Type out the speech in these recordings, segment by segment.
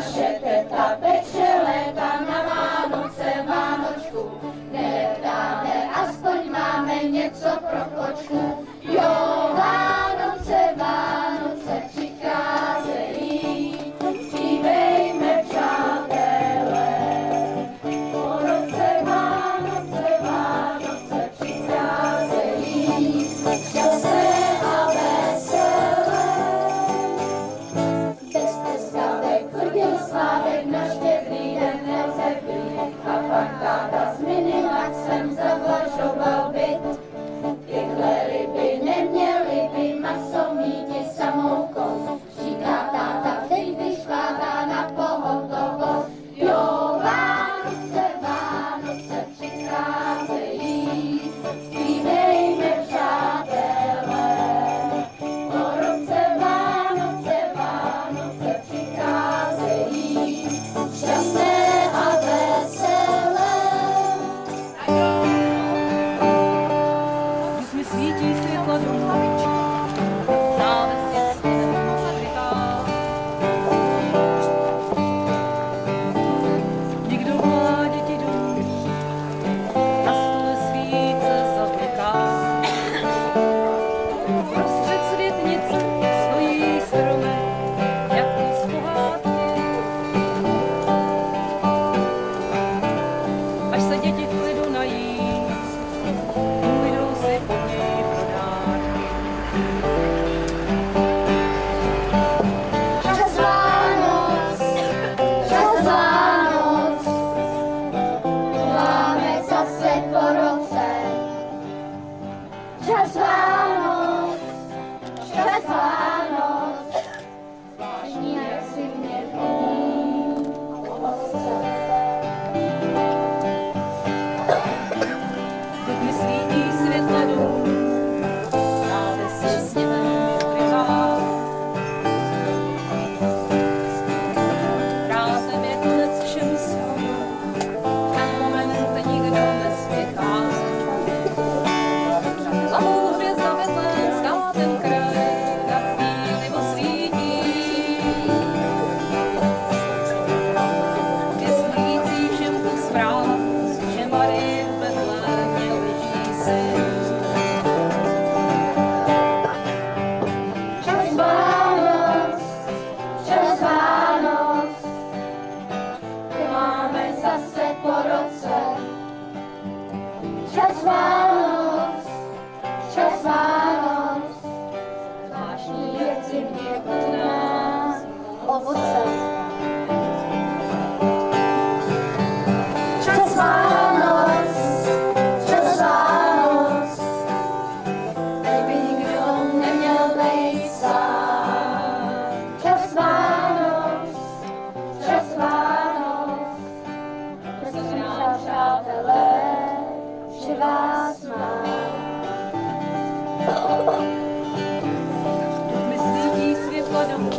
naše teta peče léta na Vánoce Vánočku. Nedáme, aspoň máme něco pro kočku. Jo, Vánoce, Vánoce přicházejí, zpívejme přátelé. Po roce Vánoce, Vánoce přicházejí, šťastné a veselé. Bez teskávek, chodil slávek, na Štědrý den nelze být. A pak táta s Minimaxem zavlažoval byt. Tyhle ryby neměly by maso míti samoukou. Říká táta, teď vyšlátá na pohotovost. Jo, Vánoce, Vánoce přicházejí, zpívejme přátelé. Po roce Vánoce, Vánoce přicházejí, šťastné a veselé. Když mi svítí světla do hlavičky, na vesnici nemožná. Nikdo volá děti domů, na stole svíce zabliká. Prostřed světnice stojí stromek, jako z pohádky. Až se děti v klidu nají, půjdou si po něj pro dárky. Čas Vánoc, čas Vánoc, máme zase po roce. Čas Vánoc, čas Vánoc, zvláštní jak si mě voní ovoce. Teď mi svítí světla domů, právě se sněhem pokryvá. Rázem je konec všem svůj, v ten moment nikdo nespěchá. Hlavou hvězda betlémská ten kraj na chvíli osvítí. Je smlící všem tu zpráv, že Marii v Betlémě leží syn. Čas Vánoc, čas Vánoc, máme zase po roce. Čas Vánoc, čas Vánoc, zvláštní věci mě u nás ovoce. Čas Vánoc, čas Vánoc, teď by nikdo neměl bejt sám. Čas Vánoc, čas Vánoc, prosím vás, přátelé, že vás mám. Mi svítí světla domů,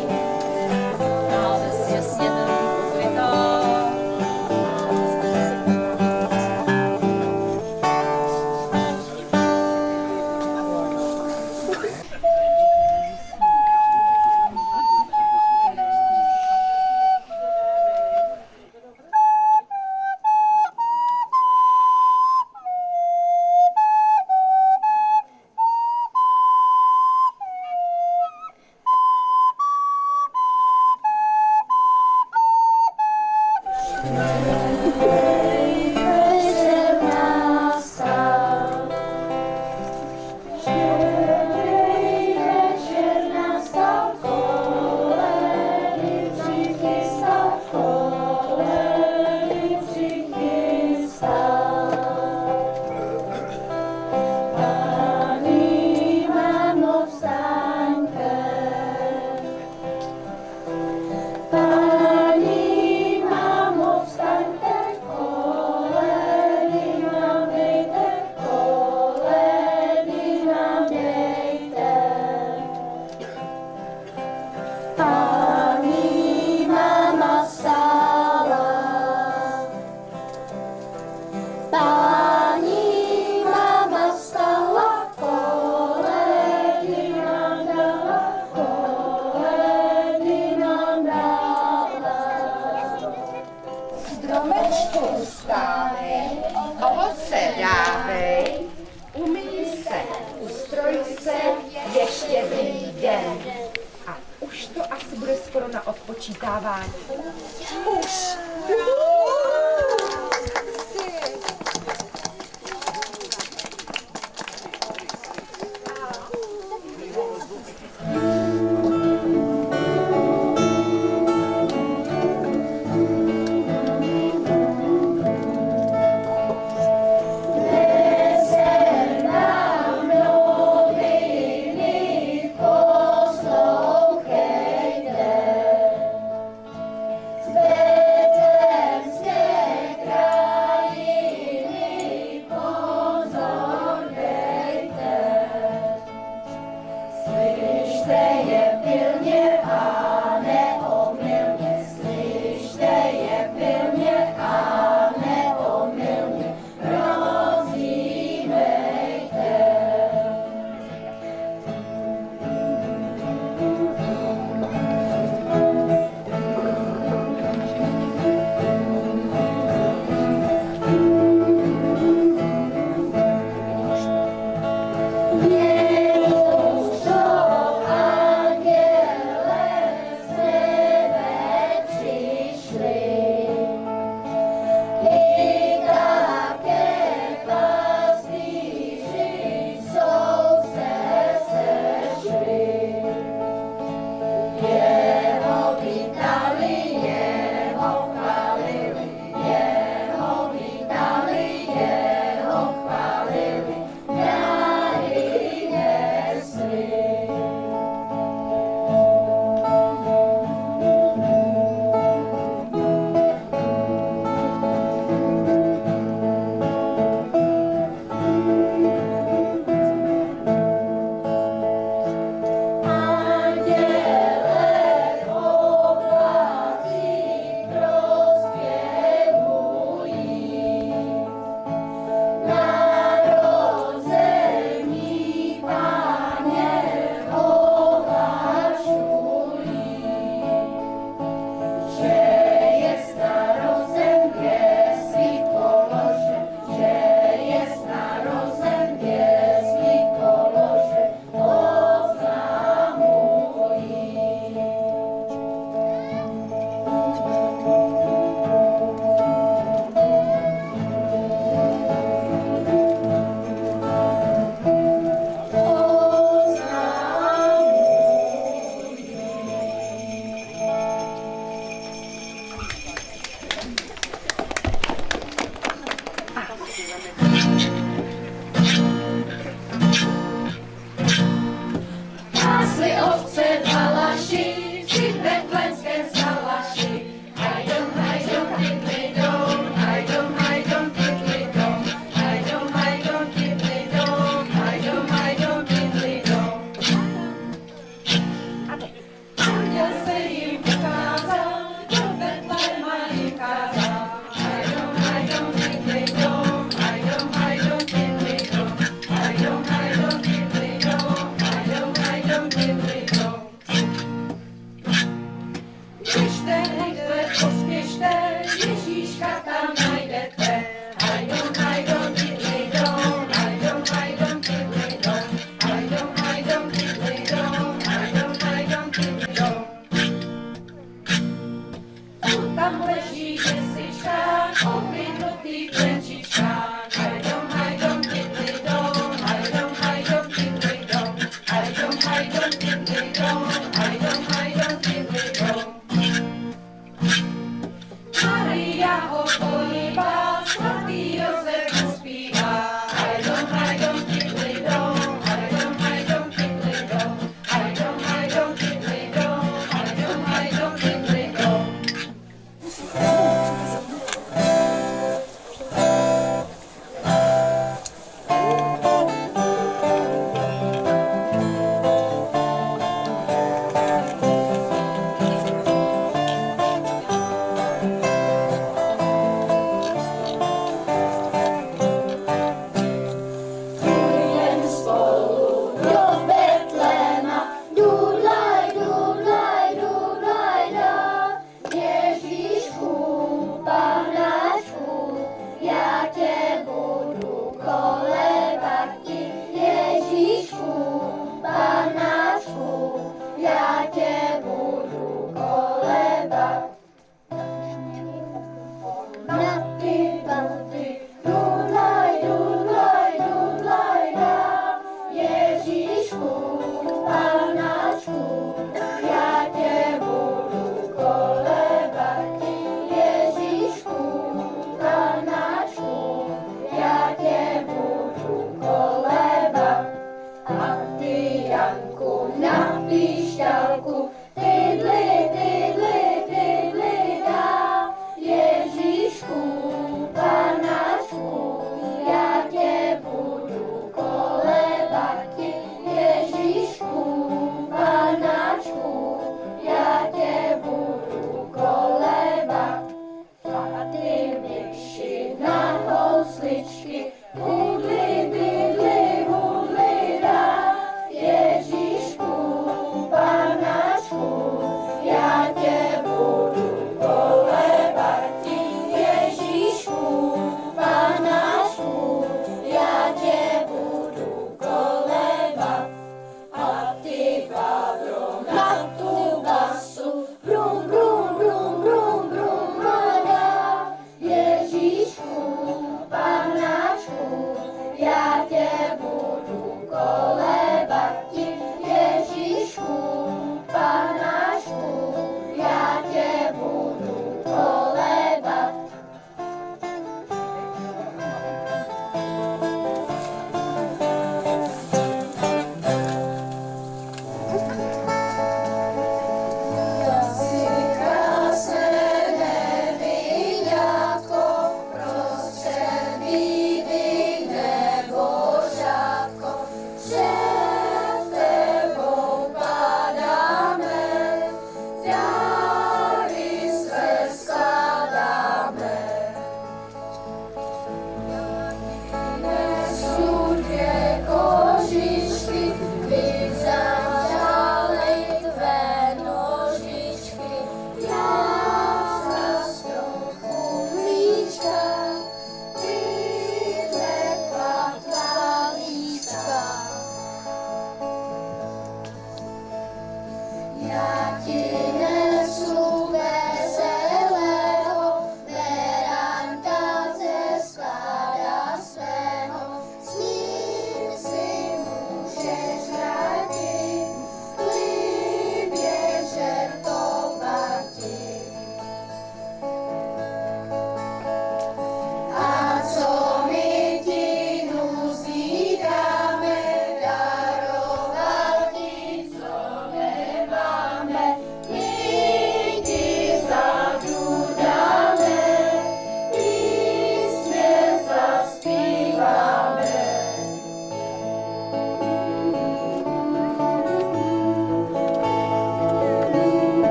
se dávej, umyj se, ustroj se, ještě druhý den. A už to asi bude skoro na odpočítávání. Už!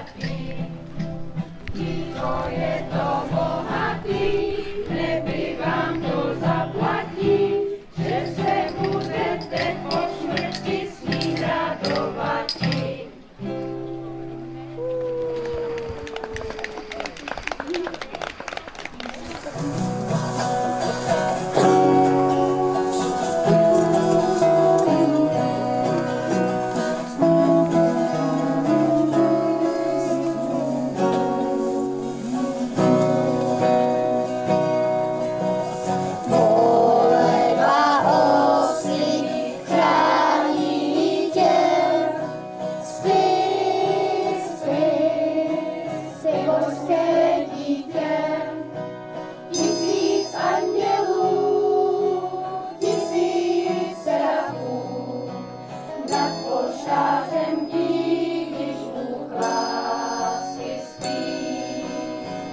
svatý. Kto je to bohatý, neby vám to zaplatí, že se budete po smrti s ním radovati. Poleva osy chrání tě, spí, spí božské dítě. 1000 andělů, 1000 serafů, nad polštářem dí, když Bůh lásky spí.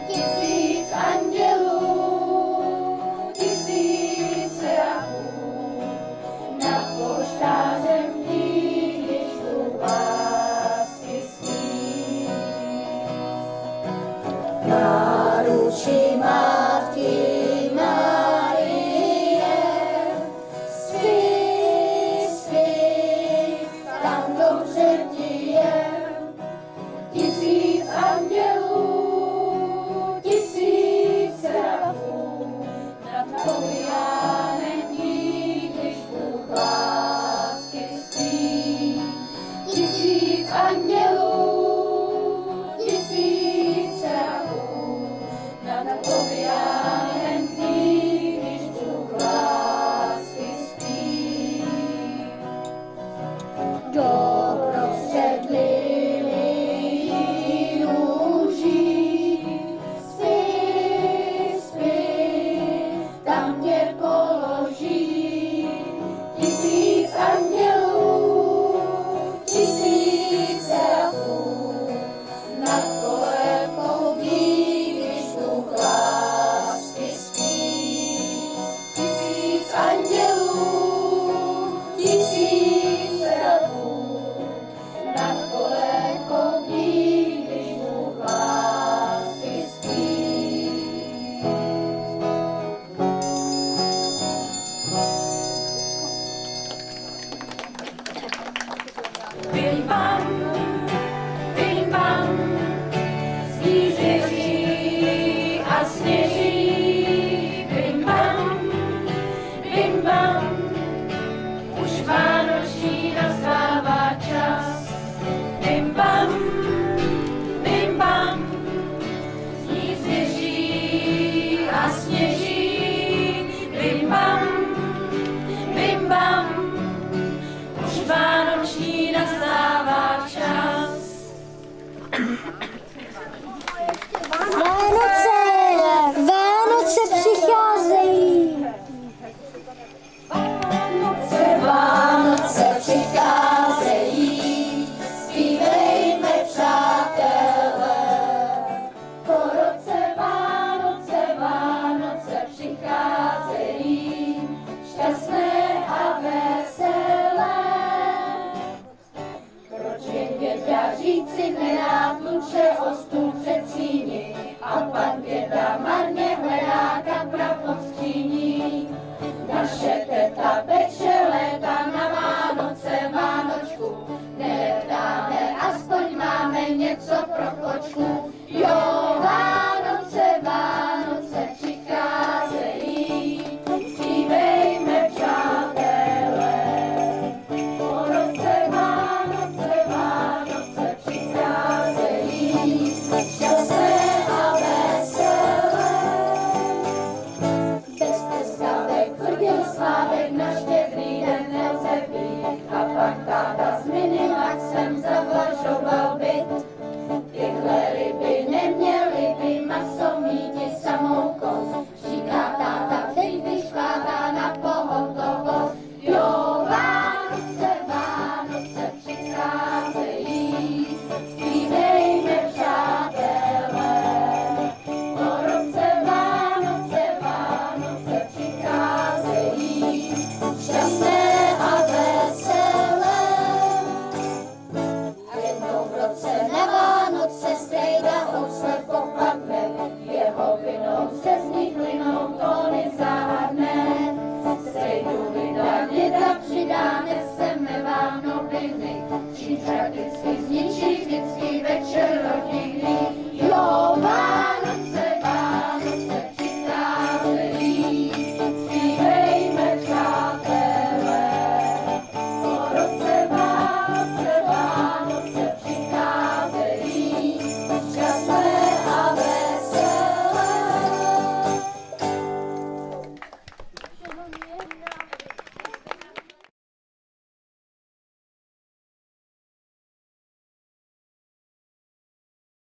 1000 andělů, 1000 serafů, nad polštářem dí, když Bůh lásky spí. Náručí